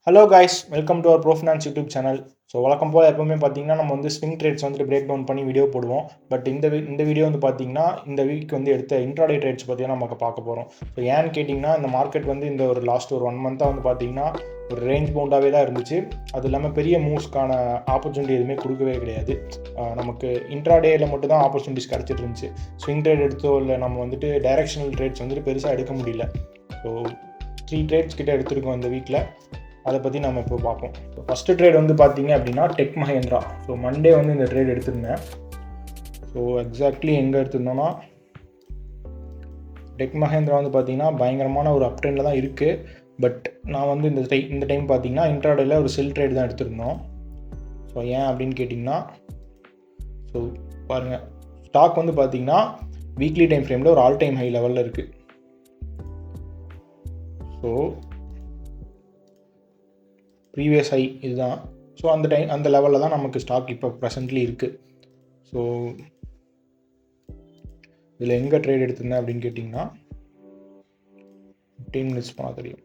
Hello guys, welcome to our pro finance YouTube channel. So வழக்கம் போல் எப்போவுமே பார்த்தீங்கன்னா நம்ம வந்து ஸ்விங் ட்ரேட்ஸ் வந்துட்டு பிரேக் டவுன் பண்ணி வீடியோ போடுவோம். பட் இந்த வீடியோ வந்து பார்த்தீங்கன்னா இந்த வீக் வந்து எடுத்த இன்ட்ராடே ட்ரேட்ஸ் பற்றி நமக்கு பார்க்க போகிறோம். ஸோ ஏன்னு கேட்டிங்கன்னா இந்த மார்க்கெட் வந்து இந்த ஒரு லாஸ்ட் ஒரு 1 மந்த்தாக வந்து பார்த்தீங்கன்னா ஒரு ரேஞ்ச் பவுண்டாகவே தான் இருந்துச்சு. அது இல்லாமல் பெரிய மூவ்ஸ்க்கான ஆப்பர்ச்சுனிட்டி எதுவுமே கொடுக்கவே கிடையாது. நமக்கு இன்ட்ராடேயில் மட்டும் தான் ஆப்பர்ச்சுனிட்டிஸ் கிடச்சிட்டு இருந்துச்சு. ஸ்விங் ட்ரேட் எடுத்தோ இல்லை நம்ம வந்துட்டு டைரக்ஷனல் ட்ரேட்ஸ் வந்துட்டு பெருசாக எடுக்க முடியல. ஸோ 3 ட்ரேட்ஸ் கிட்ட எடுத்திருக்கோம் இந்த வீக்கில். அதை பற்றி நம்ம இப்போ பார்ப்போம். ஃபஸ்ட்டு ட்ரேட் வந்து பார்த்தீங்க அப்படின்னா டெக் மஹேந்திரா. ஸோ மண்டே வந்து இந்த ட்ரேட் எடுத்திருந்தேன். ஸோ எக்ஸாக்ட்லி எங்கே எடுத்திருந்தோன்னா டெக் மஹேந்திரா வந்து பார்த்தீங்கன்னா பயங்கரமான ஒரு அப் ட்ரெண்டில் தான் இருக்குது. பட் நான் வந்து இந்த டைம் பார்த்தீங்கன்னா இன்ட்ராடேயில் ஒரு செல் ட்ரேட் தான் எடுத்திருந்தோம். ஸோ ஏன் அப்படின்னு கேட்டிங்கன்னா ஸோ பாருங்கள், ஸ்டாக் வந்து பார்த்தீங்கன்னா வீக்லி டைம் ஃப்ரேமில் ஒரு ஆல் டைம் ஹை லெவலில் இருக்குது. ஸோ ப்ரீவியஸ் ஹை இதுதான். ஸோ அந்த லெவலில் தான் நமக்கு ஸ்டாக் இப்போ ப்ரெசென்ட்லி இருக்குது. ஸோ இதில் எங்கே ட்ரேட் எடுத்திருந்தேன் அப்படின்னு கேட்டிங்கன்னா 15 மினிட்ஸ் போனால் தெரியும்.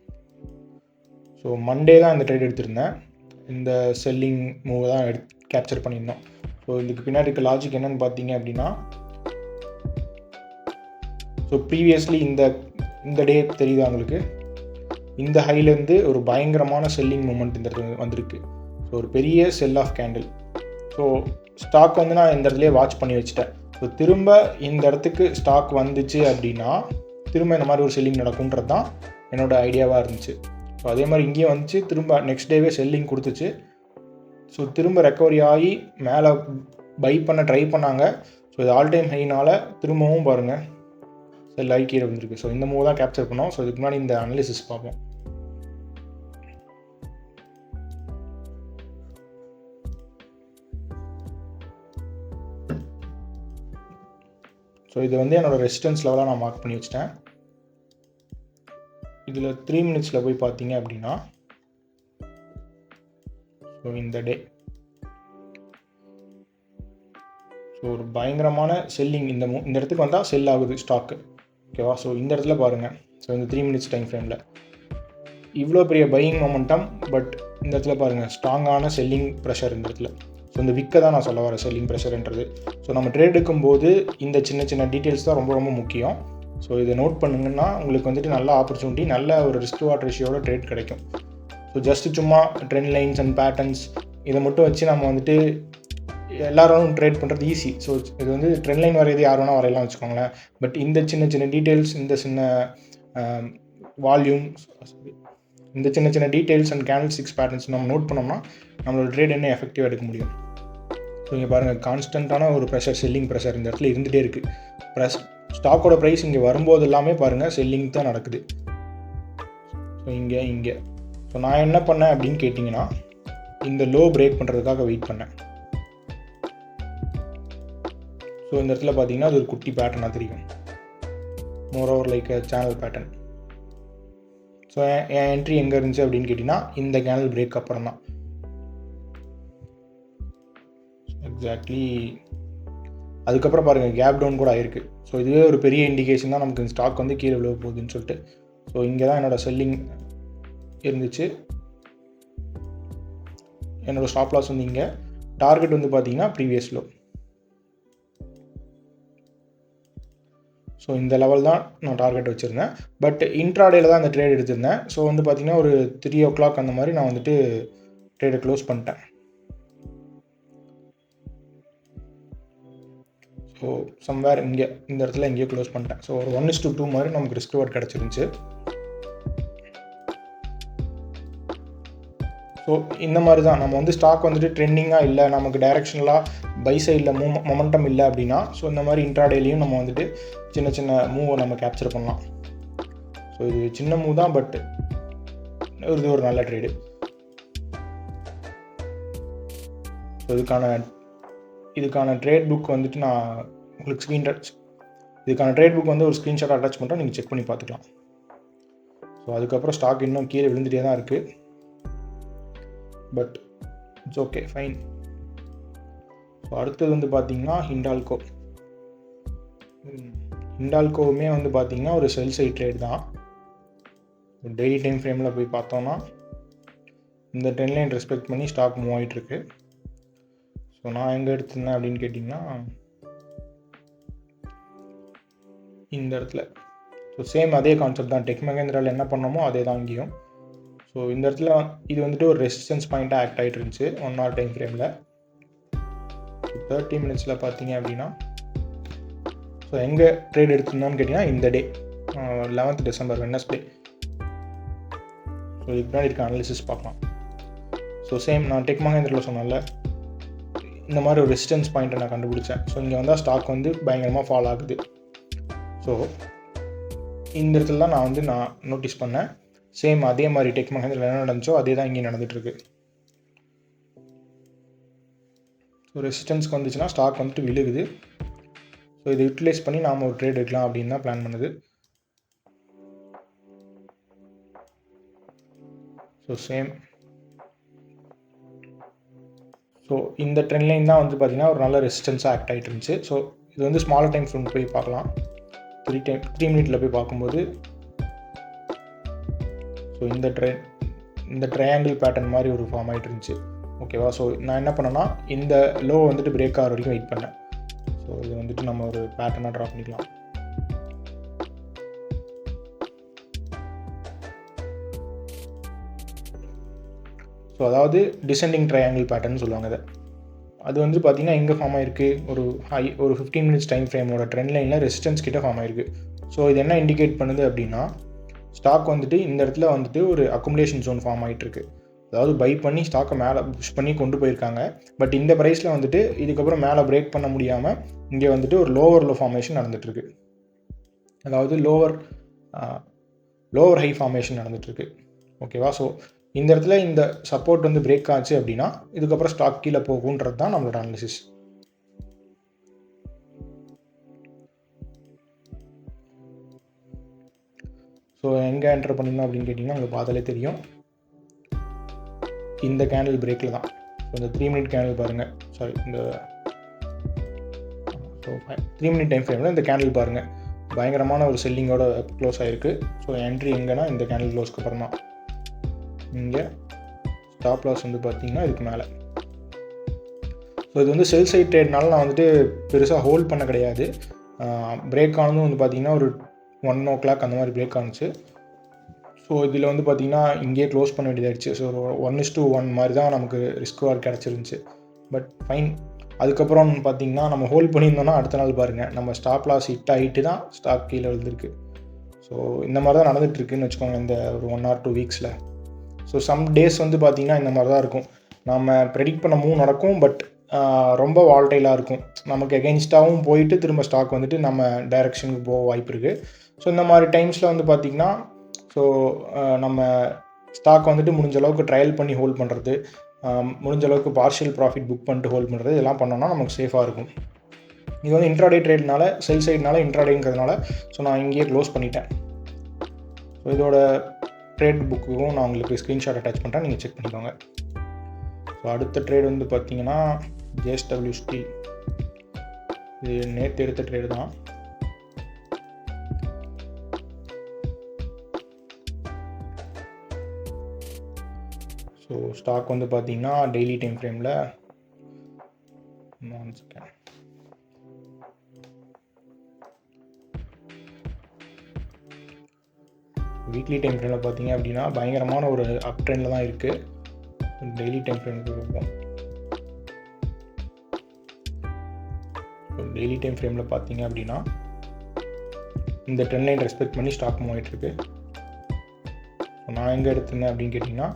ஸோ மண்டே தான் இந்த ட்ரேட் எடுத்திருந்தேன். இந்த செல்லிங் மூவ் தான் கேப்சர் பண்ணியிருந்தோம். ஸோ இதுக்கு பின்னாடி இருக்க லாஜிக் என்னன்னு பார்த்தீங்க அப்படின்னா ஸோ ப்ரீவியஸ்லி இந்த டே தெரியுது அவங்களுக்கு, இந்த ஹைலேருந்து ஒரு பயங்கரமான செல்லிங் மூமெண்ட் இந்த இடத்துல வந்திருக்கு. ஸோ ஒரு பெரிய செல் ஆஃப் கேண்டில். ஸோ ஸ்டாக் வந்து நான் இந்த இடத்துலேயே வாட்ச் பண்ணி வச்சுட்டேன். ஸோ திரும்ப இந்த இடத்துக்கு ஸ்டாக் வந்துச்சு அப்படின்னா திரும்ப இந்த மாதிரி ஒரு செல்லிங் நடக்கும்ன்றது தான் என்னோடய ஐடியாவாக இருந்துச்சு. ஸோ அதே மாதிரி இங்கேயும் வந்துச்சு, திரும்ப நெக்ஸ்ட் டேவே செல்லிங் கொடுத்துச்சு. ஸோ திரும்ப ரெக்கவரி ஆகி மேலே பை பண்ண ட்ரை பண்ணாங்க. ஸோ இது ஆல் டைம் ஹைனால் திரும்பவும் பாருங்கள் செல் ஆகி கீழே வந்துருக்கு. ஸோ இந்த மூவ் தான் கேப்சர் பண்ணோம். ஸோ இதுக்கு முன்னாடி இந்த அனாலிசிஸ் பார்ப்போம். ஸோ இது வந்து என்னோடய ரெசிஸ்டன்ஸ் லெவலாக நான் மார்க் பண்ணி வச்சிட்டேன். இதில் 3 மினிட்ஸில் போய் பார்த்தீங்க அப்படின்னா ஸோ இந்த டே ஸோ ஒரு பயங்கரமான செல்லிங் இந்த இடத்துக்கு வந்தால் செல் ஆகுது ஸ்டாக்கு. ஓகேவா? ஸோ இந்த இடத்துல பாருங்கள். ஸோ இந்த 3 மினிட்ஸ் டைம் ஃப்ரேமில் இவ்வளோ பெரிய பையிங் மொமெண்டம். பட் இந்த இடத்துல பாருங்கள் ஸ்ட்ராங்கான செல்லிங் ப்ரெஷர் இந்த இடத்துல. ஸோ இந்த விக்கை தான் நான் சொல்ல வரேன், செல்லிங் ப்ரெஷர்ன்றது. ஸோ நம்ம ட்ரேட் எடுக்கும்போது இந்த சின்ன சின்ன டீட்டெயில்ஸ் தான் ரொம்ப ரொம்ப முக்கியம். ஸோ இதை நோட் பண்ணுங்கன்னா உங்களுக்கு வந்துட்டு நல்ல ஆப்பர்ச்சுனிட்டி, நல்ல ஒரு ரிஸ்க் ரிவார்ட் ரேஷியோட ட்ரேட் கிடைக்கும். ஸோ ஜஸ்ட்டு சும்மா ட்ரெண்ட் லைன்ஸ் அண்ட் பேட்டர்ன்ஸ் இதை மட்டும் வச்சு நம்ம வந்துட்டு எல்லோரும் ட்ரேட் பண்ணுறது ஈஸி. ஸோ இது வந்து ட்ரெண்ட் லைன் வரையது யார் வேணால் வரையலாம் வச்சுக்கோங்களேன். பட் இந்த சின்ன சின்ன டீட்டெயில்ஸ், இந்த சின்ன வால்யூம், இந்த சின்ன சின்ன details and candle sticks patterns நம்ம நோட் பண்ணோம்னா நம்மளோட ட்ரேட் என்ன எஃபெக்டிவாக எடுக்க முடியும். ஸோ இங்கே பாருங்கள், கான்ஸ்டண்ட்டான ஒரு ப்ரெஷர், செல்லிங் ப்ரெஷர் இந்த இடத்துல இருந்துகிட்டே இருக்குது. ஸ்டாக்கோட ப்ரைஸ் இங்கே வரும்போது எல்லாமே பாருங்கள் செல்லிங் தான் நடக்குது. ஸோ இங்கே ஸோ நான் என்ன பண்ணேன் அப்படின்னு கேட்டிங்கன்னா இந்த லோ பிரேக் பண்ணுறதுக்காக வெயிட் பண்ணேன். ஸோ இந்த இடத்துல பார்த்தீங்கன்னா அது ஒரு குட்டி பேட்டர்னாக தெரியும், moreover like channel pattern. So என் என்ட்ரி எங்கே இருந்துச்சு அப்படின்னு கேட்டிங்கன்னா இந்த கேனல் பிரேக் அப்புறம் தான். எக்ஸாக்ட்லி அதுக்கப்புறம் பாருங்கள் கேப் டவுன் கூட ஆயிருக்கு. ஸோ இதுவே ஒரு பெரிய இண்டிகேஷன் தான் நமக்கு ஸ்டாக் வந்து கீழே விழுவ போகுதுன்னு சொல்லிட்டு. ஸோ இங்கே தான் என்னோடய செல்லிங் இருந்துச்சு. என்னோடய ஸ்டாப் லாஸ் வந்து இங்கே, டார்கெட் வந்து பார்த்தீங்கன்னா ப்ரீவியஸ் லோ. ஸோ இந்த லெவல் தான் நான் டார்கெட் வச்சுருந்தேன். பட் இன்ட்ராடேயில் தான் அந்த ட்ரேட் எடுத்திருந்தேன். ஸோ வந்து பார்த்திங்கன்னா ஒரு 3 o'clock அந்த மாதிரி நான் வந்துட்டு ட்ரேடை க்ளோஸ் பண்ணிட்டேன். ஸோ சம்வேர் இங்கே இந்த இடத்துல எங்கேயோ க்ளோஸ் பண்ணிட்டேன். ஸோ ஒரு 1:2 மாதிரி நமக்கு ரிஸ்க் ரிவார்ட் கிடச்சிருந்துச்சு. ஸோ இந்த மாதிரி தான் நம்ம வந்து ஸ்டாக் வந்துட்டு ட்ரெண்டிங்காக இல்லை, நமக்கு டைரெக்ஷனலாக பை சைடில் மொமெண்டம் இல்லை அப்படின்னா ஸோ இந்த மாதிரி இன்ட்ராடேலையும் நம்ம வந்துட்டு சின்ன சின்ன மூவை நம்ம கேப்சர் பண்ணலாம். ஸோ இது சின்ன மூவ் தான், பட் இது ஒரு நல்ல ட்ரேடு. ஸோ இதுக்கான ட்ரேட் புக் வந்துட்டு நான் உங்களுக்கு இதுக்கான ட்ரேட் புக் வந்து ஒரு ஸ்க்ரீன்ஷாட் அட்டாச் பண்ணுறோம், நீங்கள் செக் பண்ணி பார்த்துக்கலாம். ஸோ அதுக்கப்புறம் ஸ்டாக் இன்னும் கீழே விழுந்துகிட்டே தான் இருக்குது. But it's okay, fine. So அடுத்தது வந்து பார்த்திங்கன்னா ஹிண்டால்கோவுமே வந்து பார்த்திங்கன்னா ஒரு செல் சைட் ட்ரேட் தான். டெய்லி டைம் ஃப்ரேமில் போய் பார்த்தோன்னா இந்த ட்ரெண்ட் லைன் ரெஸ்பெக்ட் பண்ணி ஸ்டாக் மூவ் ஆகிட்டுருக்கு. ஸோ நான் எங்கே எடுத்திருந்தேன் அப்படின்னு கேட்டிங்கன்னா இந்த இடத்துல. ஸோ சேம் அதே கான்செப்ட் தான், டெக் மஹேந்திராவில் என்ன பண்ணோமோ அதே தான் இங்கேயும். ஸோ இந்த இடத்துல இது வந்துட்டு ஒரு ரெசிஸ்டன்ஸ் பாயிண்ட்டாக ஆக்ட் ஆகிட்டு இருந்துச்சு 1 hour டைம் ஃப்ரேமில். 30 minutesல பார்த்தீங்க அப்படின்னா ஸோ எங்கே ட்ரேட் எடுத்திருந்தோன்னு கேட்டிங்கன்னா இந்த டே 11th December வெட்னஸ்டே. ஸோ இதுக்கு முன்னாடி இருக்க அனாலிசிஸ் பார்க்கலாம். ஸோ சேம் நான் டெக் மஹேந்திராவில் சொன்னேன்ல, இந்த மாதிரி ஒரு ரெசிஸ்டன்ஸ் பாயிண்ட்டை நான் கண்டுபிடிச்சேன். ஸோ இங்கே வந்தால் ஸ்டாக் வந்து பயங்கரமாக ஃபால் ஆகுது. ஸோ இந்த இடத்துல தான் நான் நோட்டீஸ் பண்ணேன். சேம் அதே மாதிரி டெக் மஹேந்திராவில் என்ன நடந்துச்சோ அதே தான் இங்கே நடந்துகிட்ருக்கு. ஸோ ரெசிஸ்டன்ஸ்க்கு வந்துச்சுன்னா ஸ்டாக் வந்துட்டு விழுகுது. ஸோ இதை யூட்டிலைஸ் பண்ணி நாம் ஒரு ட்ரேட் எடுக்கலாம் அப்படின்னு தான் பிளான் பண்ணுது. So same. ஸோ இந்த ட்ரெண்ட் லைன் தான் வந்து பார்த்திங்கன்னா ஒரு நல்ல ரெசிஸ்டன்ஸாக ஆக்ட் ஆகிட்டு இருந்துச்சு. ஸோ இது வந்து ஸ்மாலர் டைம் ஃப்ரேம் போய் பார்க்கலாம். 3 minute போய் பார்க்கும்போது ஸோ இந்த ட்ரையாங்கிள் பேட்டர்ன் மாதிரி ஒரு ஃபார்ம் ஆகிட்டு இருந்துச்சு. ஓகேவா? ஸோ நான் என்ன பண்ணேன்னா இந்த லோ வந்துட்டு பிரேக் ஆகிற வரைக்கும் வெயிட் பண்ணேன். ஸோ இது வந்துட்டு நம்ம ஒரு பேட்டர்னாக ட்ரா பண்ணிக்கலாம். ஸோ அதாவது டிசெண்டிங் ட்ரையாங்கிள் பேட்டர்ன் சொல்லுவாங்க அதை. அது வந்து பார்த்திங்கன்னா எங்கே ஃபார்ம் ஆகிருக்கு, ஒரு 15 minutes டைம் ஃப்ரேமோட ட்ரெண்ட் லைனில் ரெசிஸ்டன்ஸ் கிட்ட ஃபார்ம் ஆகிருக்கு. ஸோ இது என்ன இண்டிகேட் பண்ணுது அப்படின்னா ஸ்டாக் வந்துட்டு இந்த இடத்துல வந்துட்டு ஒரு அக்குமுலேஷன் ஜோன் ஃபார்ம் ஆகிட்டுருக்கு. அதாவது பை பண்ணி ஸ்டாக்கை மேலே புஷ் பண்ணி கொண்டு போயிருக்காங்க. பட் இந்த ப்ரைஸில் வந்துட்டு இதுக்கப்புறம் மேலே பிரேக் பண்ண முடியாமல் இங்கே வந்துட்டு ஒரு லோ ஃபார்மேஷன் நடந்துகிட்ருக்கு. அதாவது லோவர் ஹை ஃபார்மேஷன் நடந்துகிட்ருக்கு. ஓகேவா? ஸோ இந்த இடத்துல இந்த சப்போர்ட் வந்து பிரேக் ஆச்சு அப்படின்னா இதுக்கப்புறம் ஸ்டாக் கீழே போகுன்றது தான் நம்மளோட அனாலிசிஸ். ஸோ எங்கே என்டர் பண்ணிடணும் அப்படின்னு கேட்டிங்கன்னா உங்களுக்கு பார்த்தாலே தெரியும், இந்த கேண்டில் பிரேக்கில் தான். ஸோ இந்த 3 minute கேண்டில் பாருங்கள், சாரி இந்த 3 minute டைம் ஃப்ரேமில் இந்த கேண்டில் பாருங்கள், பயங்கரமான ஒரு செல்லிங்கோட க்ளோஸ் ஆகிருக்கு. ஸோ என்ட்ரி எங்கன்னா இந்த கேண்டில் க்ளோஸ்க்கு அப்புறம் தான். இங்கே ஸ்டாப் லாஸ் வந்து பார்த்திங்கன்னா இதுக்கு மேலே. ஸோ இது வந்து செல் சைட் ட்ரேட்னால நான் வந்துட்டு பெருசாக ஹோல்ட் பண்ண கிடையாது. பிரேக் ஆனதும் வந்து பார்த்திங்கன்னா ஒரு 1 o'clock அந்த மாதிரி பிரேக் ஆனிச்சு. ஸோ இதில் வந்து பார்த்திங்கன்னா இங்கேயே க்ளோஸ் பண்ண வேண்டியதாகிடுச்சு. ஸோ 1:1 மாதிரி தான் நமக்கு ரிஸ்க் வார் கிடச்சிருந்துச்சு. But fine. அதுக்கப்புறம் பார்த்திங்கன்னா நம்ம ஹோல்ட் பண்ணியிருந்தோம்னா அடுத்த நாள் பாருங்கள் நம்ம ஸ்டாப் லாஸ் ஹிட் ஆகிட்டு தான் ஸ்டாக் கீழே விழுந்திருக்கு. ஸோ இந்த மாதிரி தான் நடந்துகிட்ருக்குன்னு வச்சுக்கோங்க இந்த ஒரு 1 or 2 weeksல. ஸோ சம் டேஸ் வந்து பார்த்திங்கன்னா இந்த மாதிரி தான் இருக்கும். நம்ம ப்ரெடிக்ட் பண்ண மூவ் நடக்கும், பட் ரொம்ப வால்டைலாக இருக்கும். நமக்கு எகெயின்ஸ்டாகவும் போயிட்டு திரும்ப ஸ்டாக் வந்துட்டு நம்ம டைரெக்ஷனுக்கு போக வாய்ப்பு இருக்குது. ஸோ இந்த மாதிரி டைம்ஸில் வந்து பார்த்திங்கன்னா ஸோ நம்ம ஸ்டாக் வந்துட்டு முடிஞ்ச அளவுக்கு ட்ரையல் பண்ணி ஹோல்ட் பண்ணுறது, முடிஞ்ச அளவுக்கு பார்ஷியல் ப்ராஃபிட் புக் பண்ணிட்டு ஹோல்ட் பண்ணுறது, இதெல்லாம் பண்ணோன்னா நமக்கு சேஃபாக இருக்கும். இது வந்து இன்ட்ராடே ட்ரேட்னால செல் சைட்னால இன்ட்ராடேங்கிறதுனால ஸோ நான் இங்கேயே க்ளோஸ் பண்ணிட்டேன். ஸோ இதோட ட்ரேட் புக்கும் நான் உங்களுக்கு ஸ்க்ரீன்ஷாட் அட்டாச் பண்ணுறேன், நீங்கள் செக் பண்ணிக்கோங்க. ஸோ அடுத்த ட்ரேட் வந்து பார்த்தீங்கன்னா JSW ஸ்டீல். இது நேற்று எடுத்த ட்ரேடு தான். ஸோ ஸ்டாக் வந்து பார்த்தீங்கன்னா டெய்லி டைம் ஃப்ரேமில் வீக்லி டைம் ஃப்ரேமில் பார்த்தீங்க அப்படின்னா பயங்கரமான ஒரு அப் ட்ரெண்டில் தான் இருக்குது. டெய்லி டைம் ஃப்ரேமுக்கு இருக்கும். டெய்லி டைம் ஃப்ரேமில் பார்த்தீங்க அப்படின்னா இந்த ட்ரெண்ட் லைன் ரெஸ்பெக்ட் பண்ணி ஸ்டாக் மூவ் ஆகிட்டுருக்கு. நான் எங்கே எடுத்திருந்தேன் அப்படின்னு கேட்டிங்கன்னா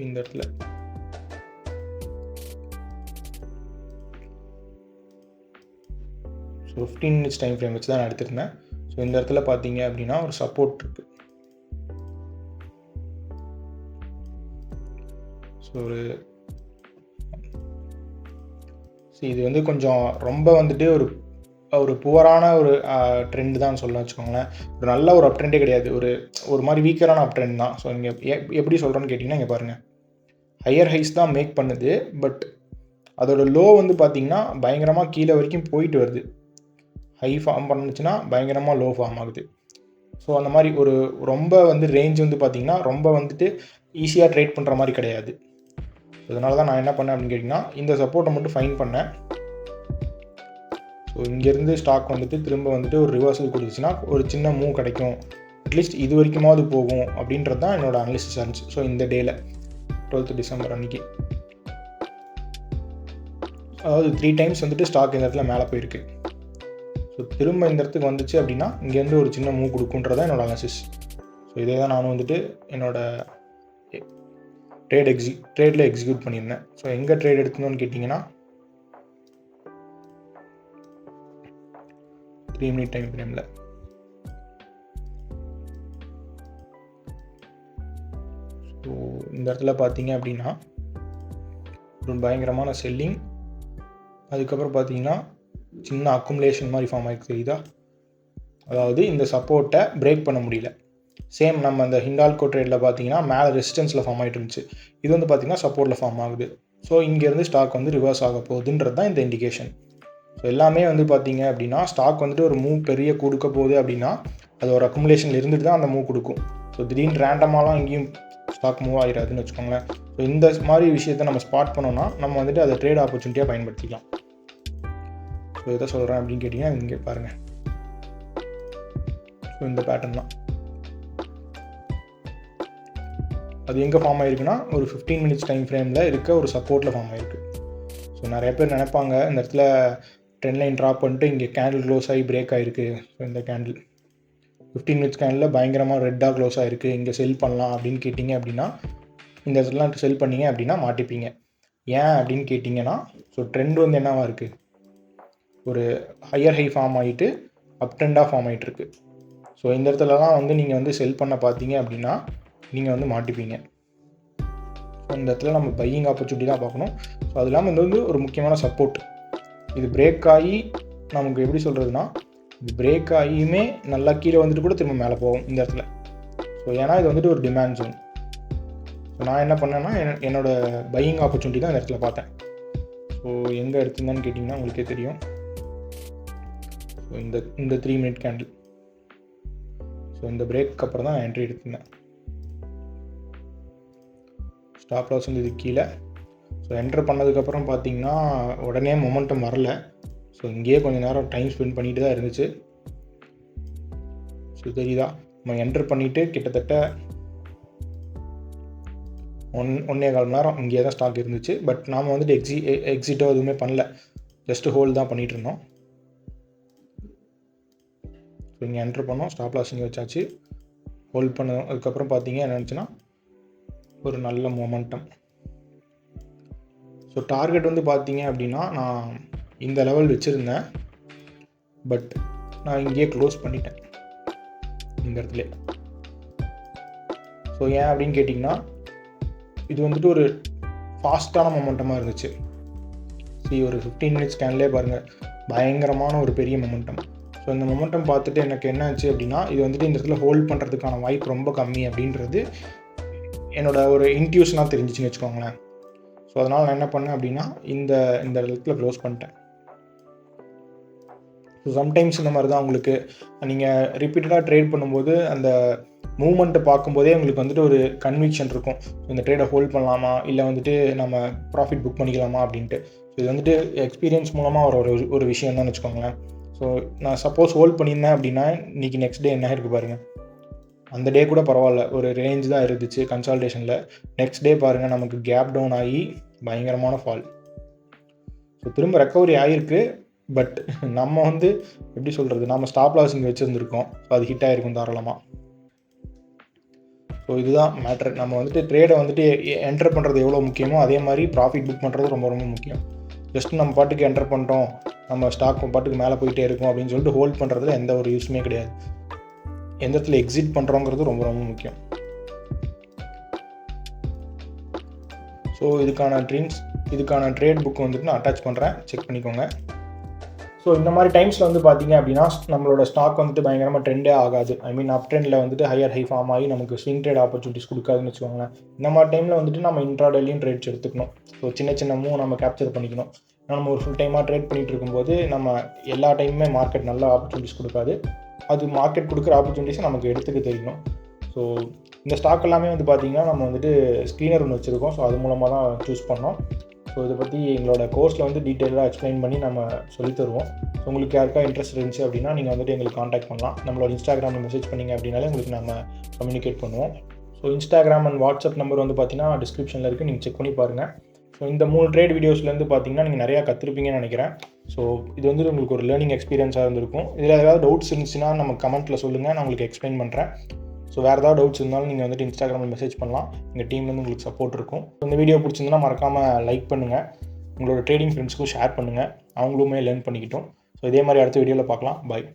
இந்த இடத்துல. ஸோ 15 minutes டைம் ஃப்ரேம் வச்சு தான் நான் எடுத்திருந்தேன். ஸோ இந்த இடத்துல பார்த்தீங்க அப்படின்னா ஒரு சப்போர்ட் இருக்குது. ஸோ இது வந்து கொஞ்சம் ரொம்ப வந்துட்டு ஒரு புவரான ஒரு ட்ரெண்ட் தான் சொல்ல வச்சுக்கோங்களேன். ஒரு நல்ல ஒரு அப் ட்ரெண்டே கிடையாது, ஒரு மாதிரி வீக்கரான அப் ட்ரெண்ட் தான். ஸோ நீங்கள் எப்படி சொல்கிறேன்னு கேட்டிங்கன்னா இங்கே பாருங்கள், ஹையர் ஹைஸ் தான் மேக் பண்ணுது, பட் அதோட லோ வந்து பார்த்திங்கன்னா பயங்கரமாக கீழே வரைக்கும் போயிட்டு வருது. ஹை ஃபார்ம் பண்ணுச்சுன்னா பயங்கரமாக லோ ஃபார்ம் ஆகுது. ஸோ அந்த மாதிரி ரொம்ப வந்து ரேஞ்ச் வந்து பார்த்திங்கன்னா ரொம்ப வந்துட்டு ஈஸியாக ட்ரேட் பண்ணுற மாதிரி கிடையாது. அதனால தான் நான் என்ன பண்ணேன் அப்படின்னு கேட்டிங்கன்னா, இந்த சப்போர்ட்டை மட்டும் ஃபைண்ட் பண்ணேன். ஸோ இங்கேருந்து ஸ்டாக் வந்துட்டு திரும்ப வந்துட்டு ஒரு ரிவர்சல் கொடுத்துச்சுன்னா ஒரு சின்ன மூவ் கிடைக்கும், அட்லீஸ்ட் இது வரைக்குமாவது போகும் அப்படின்றது தான் என்னோட அனாலிசிஸ் இருந்துச்சு. ஸோ இந்த டேயில் 12th டிசம்பர் அன்றைக்கி, அதாவது 3 டைம்ஸ் வந்துட்டு ஸ்டாக் இந்த இடத்துல மேலே போயிருக்கு. ஸோ திரும்ப இந்த இடத்துக்கு வந்துச்சு அப்படின்னா இங்கேருந்து ஒரு சின்ன மூவ் கொடுக்குன்றதான் என்னோட அனாலிசிஸ். ஸோ இதே தான் நானும் வந்துட்டு என்னோடய ட்ரேடில் எக்ஸிக்யூட் பண்ணியிருந்தேன். ஸோ எங்கே ட்ரேட் எடுத்துனோன்னு கேட்டிங்கன்னா 3 மினிட் டைம் ஃப்ரேமில். ஸோ இந்த இடத்துல பார்த்தீங்க அப்படின்னா ஒரு பயங்கரமான செல்லிங், அதுக்கப்புறம் பார்த்தீங்கன்னா சின்ன அக்குமுலேஷன் மாதிரி ஃபார்ம் ஆகிருக்கு, தெரியுதா? அதாவது இந்த சப்போர்ட்டை பிரேக் பண்ண முடியல. சேம் நம்ம அந்த ஹிண்டால்கோ ட்ரேடில் பார்த்தீங்கன்னா மேலே ரெசிஸ்டன்ஸில் ஃபார்ம் ஆகிட்டு இருந்துச்சு, இது வந்து பார்த்திங்கன்னா சப்போர்ட்டில் ஃபார்ம் ஆகுது. ஸோ இங்கேருந்து ஸ்டாக் வந்து ரிவர்ஸ் ஆக போகுதுன்றது தான் இந்த இண்டிகேஷன். ஸோ எல்லாமே வந்து பார்த்திங்க அப்படின்னா ஸ்டாக் வந்துட்டு ஒரு மூவ் பெரிய கொடுக்க போகுது அப்படின்னா அது ஒரு அக்குமுலேஷனில் இருந்துட்டு தான் அந்த மூவ் கொடுக்கும். ஸோ திடீர்னு ரேண்டமாலாம் எங்கேயும் ஸ்டாக் மூவ் ஆகிடாதுன்னு வச்சுக்கோங்களேன். ஸோ இந்த மாதிரி விஷயத்தை நம்ம ஸ்பாட் பண்ணோன்னா நம்ம வந்துட்டு அதை ட்ரேட் ஆப்பர்ச்சுனிட்டியாக பயன்படுத்திக்கலாம். ஸோ எதை சொல்கிறேன் அப்படின்னு கேட்டிங்கன்னா இங்கே பாருங்கள். ஸோ இந்த பேட்டர்ன் தான் அது எங்கே ஃபார்ம் ஆகிருக்குன்னா ஒரு 15 மினிட்ஸ் டைம் ஃப்ரேமில் இருக்க ஒரு சப்போர்ட்டில் ஃபார்ம் ஆகிருக்கு. ஸோ நிறைய பேர் நினைப்பாங்க இந்த இடத்துல ட்ரெண்ட் லைன் ட்ராப் பண்ணிட்டு இங்கே கேண்டில் க்ளோஸ் ஆகி பிரேக் ஆகிருக்கு. ஸோ இந்த கேண்டில் 15 மினிட்ஸ் கேண்டில் பயங்கரமாக ரெட்டாக க்ளோஸ் ஆகிருக்கு, இங்கே செல் பண்ணலாம் அப்படின்னு கேட்டிங்க அப்படின்னா இந்த இடத்துலாம் செல் பண்ணிங்க அப்படின்னா மாட்டிப்பீங்க. ஏன் அப்படின்னு கேட்டிங்கன்னா ஸோ ட்ரெண்ட் வந்து என்னவாக இருக்குது, ஒரு ஹையர் ஹை ஃபார்ம் ஆகிட்டு அப் ட்ரெண்டாக ஃபார்ம் ஆகிட்டுருக்கு. ஸோ இந்த இடத்துலலாம் வந்து நீங்கள் வந்து செல் பண்ண பார்த்தீங்க அப்படின்னா நீங்கள் வந்து மாட்டிப்பீங்க. ஸோ இந்த இடத்துல நம்ம பையிங் ஆப்பர்ச்சுனிட்டி தான் பார்க்கணும். ஸோ அது இல்லாமல் இது வந்து ஒரு முக்கியமான சப்போர்ட். இது பிரேக் ஆகி நமக்கு எப்படி சொல்கிறதுனா, இது பிரேக் ஆகியுமே நல்லா கீழே வந்துட்டு கூட திரும்ப மேலே போகும் இந்த இடத்துல. ஸோ ஏன்னா இது வந்துட்டு ஒரு டிமாண்ட் ஜோன். ஸோ நான் என்ன பண்ணேன்னா என்னோடய பையிங் ஆப்பர்ச்சுனிட்டி தான் இந்த இடத்துல பார்த்தேன். ஸோ எங்கே எடுத்திருந்தேன்னு கேட்டிங்கன்னா உங்களுக்கே தெரியும். ஸோ இந்த 3 மினிட் கேண்டில், ஸோ இந்த பிரேக்கு அப்புறம் தான் நான் என்ட்ரி எடுத்திருந்தேன். ஸ்டாப் லாஸ் வந்து இது கீழே. ஸோ என்டர் பண்ணதுக்கப்புறம் பார்த்தீங்கன்னா உடனே மொமெண்டம் வரல. ஸோ இங்கேயே கொஞ்சம் நேரம் டைம் ஸ்பெண்ட் பண்ணிட்டு தான் இருந்துச்சு. ஸோ தெரியுதா, நம்ம என்டர் பண்ணிவிட்டு கிட்டத்தட்ட 1.25 மணி நேரம் இங்கேயே தான் ஸ்டாக் இருந்துச்சு. பட் நாம் வந்துட்டு எக்ஸிட்டோ எதுவுமே பண்ணல, ஜஸ்ட் ஹோல்ட் தான் பண்ணிகிட்டு இருந்தோம். ஸோ இங்கே என்டர் பண்ணோம், ஸ்டாப் லாஸ் இங்கே வச்சாச்சு, ஹோல்ட் பண்ணோம். அதுக்கப்புறம் பார்த்தீங்க என்ன நினச்சுன்னா ஒரு நல்ல மொமெண்டம். ஸோ டார்கெட் வந்து பார்த்தீங்க அப்படின்னா நான் இந்த லெவல் வச்சுருந்தேன், பட் நான் இங்கேயே க்ளோஸ் பண்ணிட்டேன் இந்த இடத்துல. ஸோ ஏன் அப்படின்னு கேட்டிங்கன்னா இது வந்துட்டு ஒரு ஃபாஸ்ட்டான மொமெண்டமாக இருந்துச்சு. சரி, ஒரு 15 மினிட்ஸ் ஸ்கேன்லேயே பாருங்கள் பயங்கரமான ஒரு பெரிய மொமெண்டம். ஸோ இந்த மொமெண்டம் பார்த்துட்டு எனக்கு என்ன ஆச்சு அப்படின்னா இது வந்துட்டு இந்த இடத்துல ஹோல்ட் பண்ணுறதுக்கான வாய்ப்பு ரொம்ப கம்மி அப்படின்றது என்னோட ஒரு இன்ட்யூஷனாக தெரிஞ்சிச்சுன்னு வச்சுக்கோங்களேன். ஸோ அதனால் நான் என்ன பண்ணேன் அப்படின்னா இந்த இடத்துல க்ளோஸ் பண்ணிட்டேன். ஸோ சம்டைம்ஸ் இந்த மாதிரி தான் உங்களுக்கு நீங்கள் ரிப்பீட்டடாக ட்ரேட் பண்ணும்போது அந்த மூவ்மெண்ட்டை பார்க்கும்போதே உங்களுக்கு வந்துட்டு ஒரு கன்விக்ஷன் இருக்கும், இந்த ட்ரேடை ஹோல்ட் பண்ணலாமா இல்லை வந்துட்டு நம்ம ப்ராஃபிட் புக் பண்ணிக்கலாமா அப்படின்ட்டு. ஸோ இது வந்துட்டு எக்ஸ்பீரியன்ஸ் மூலமாக ஒரு விஷயம் தான் வச்சுக்கோங்களேன். ஸோ நான் சப்போஸ் ஹோல்ட் பண்ணியிருந்தேன் அப்படின்னா இன்றைக்கி நெக்ஸ்ட் டே என்ன இருக்குது பாருங்கள், அந்த டே கூட பரவாயில்ல, ஒரு ரேஞ்ச் தான் இருந்துச்சு கன்சால்டேஷனில். நெக்ஸ்ட் டே பாருங்கள் நமக்கு கேப் டவுன் ஆகி பயங்கரமான ஃபால். ஸோ திரும்ப ரெக்கவரி ஆகிருக்கு, பட் நம்ம வந்து எப்படி சொல்கிறது, நம்ம ஸ்டாப் லாஸ் இங்கே வச்சுருந்துருக்கோம். ஸோ அது ஹிட் ஆகிருக்கும் தாராளமாக. ஸோ இதுதான் மேட்ரு. நம்ம வந்துட்டு ட்ரேடை வந்துட்டு என்டர் பண்ணுறது எவ்வளோ முக்கியமோ அதே மாதிரி ப்ராஃபிட் புக் பண்ணுறது ரொம்ப ரொம்ப முக்கியம். ஜஸ்ட் நம்ம பாட்டுக்கு என்டர் பண்ணிட்டோம், நம்ம ஸ்டாக் பாட்டுக்கு மேலே போயிட்டே இருக்கும் அப்படின்னு சொல்லிட்டு ஹோல்ட் பண்ணுறதுல எந்த ஒரு யூஸுமே கிடையாது. எந்த இடத்துல எக்ஸிட் பண்ணுறோங்கிறது ரொம்ப ரொம்ப முக்கியம். ஸோ இதுக்கான ட்ரேட் புக் வந்துட்டு நான் அட்டாச் பண்ணுறேன், செக் பண்ணிக்கோங்க. ஸோ இந்த மாதிரி டைம்ஸில் வந்து பார்த்தீங்க அப்படின்னா நம்மளோட ஸ்டாக் வந்துட்டு பயங்கரமாக ட்ரெண்டே ஆகாது. ஐ மீன் அப் ட்ரெண்டில் வந்துட்டு ஹையர் ஹை ஃபார்ம் ஆகி நமக்கு ஸ்விங் ட்ரேட் ஆப்பர்ச்சுனிட்டிஸ் கொடுக்காதுன்னு வச்சுக்கோங்களேன். இந்த மாதிரி டைமில் வந்துட்டு நம்ம இன்ட்ராடேலையும் ட்ரேட்ஸ் எடுத்துக்கணும். ஸோ சின்ன சின்ன மூவ் நம்ம கேப்சர் பண்ணிக்கணும். நம்ம ஒரு ஃபுல் டைமாக ட்ரேட் பண்ணிகிட்டு இருக்கும்போது நம்ம எல்லா டைமுமே மார்க்கெட் நல்ல ஆப்பர்ச்சுனிட்டிஸ் கொடுக்காது. அது மார்க்கெட் கொடுக்குற ஆப்பர்ச்சுனிட்டிஸை நமக்கு எடுத்துக்க தெரியணும். ஸோ இந்த ஸ்டாக் எல்லாமே வந்து பார்த்திங்கன்னா நம்ம வந்துட்டு ஸ்க்ரீனர் ஒன்று வச்சுருக்கோம். ஸோ அது மூலமாக தான் சூஸ் பண்ணோம். ஸோ இதை பற்றி எங்களோட கோர்ஸில் வந்து டீட்டெயிலாக எக்ஸ்பிளைன் பண்ணி நம்ம சொல்லித் தருவோம். ஸோ உங்களுக்கு யாருக்கா இன்ட்ரெஸ்ட் இருந்துச்சு அப்படின்னா நீங்கள் வந்துட்டு எங்களுக்கு காண்டாக்ட் பண்ணலாம். நம்மளோட இன்ஸ்டாகிராமில் மெசேஜ் பண்ணிங்க அப்படின்னாலே உங்களுக்கு நம்ம கம்யூனிகேட் பண்ணுவோம். So Instagram and WhatsApp number வந்து பார்த்தீங்கன்னா டிஸ்கிரிப்ஷனில் இருக்குது, நீங்கள் செக் பண்ணி பாருங்கள். ஸோ இந்த 3 ட்ரேட் வீடியோஸ்லேருந்து பார்த்தீங்கன்னா நீங்கள் நிறையா கற்றுருப்பீங்கன்னு நினைக்கிறேன். ஸோ இது வந்து உங்களுக்கு ஒரு லேர்னிங் எக்ஸ்பீரியன்ஸாக இருந்திருக்கும். இதில் ஏதாவது டவுட்ஸ் இருந்துச்சுன்னா நம்ம கமெண்ட்டில் சொல்லுங்கள், நான் உங்களுக்கு எக்ஸ்பிளைன் பண்ணுறேன். ஸோ வேறு ஏதாவது டவுட்ஸ் இருந்தாலும் நீங்கள் வந்துட்டு இன்ஸ்டாகிராமில் மெசேஜ் பண்ணலாம். எங்கள் டீம்லேருந்து உங்களுக்கு சப்போர்ட் இருக்கும். இந்த வீடியோ பிடிச்சிருந்தா மறக்காமல் லைக் பண்ணுங்கள், உங்களோட ட்ரேடிங் ஃப்ரெண்ட்ஸ்க்கும் ஷேர் பண்ணுங்கள், அவங்களுமே லேர்ன் பண்ணிக்கிட்டோம். ஸோ இதே மாதிரி அடுத்த வீடியோவில் பார்க்கலாம். பாய்.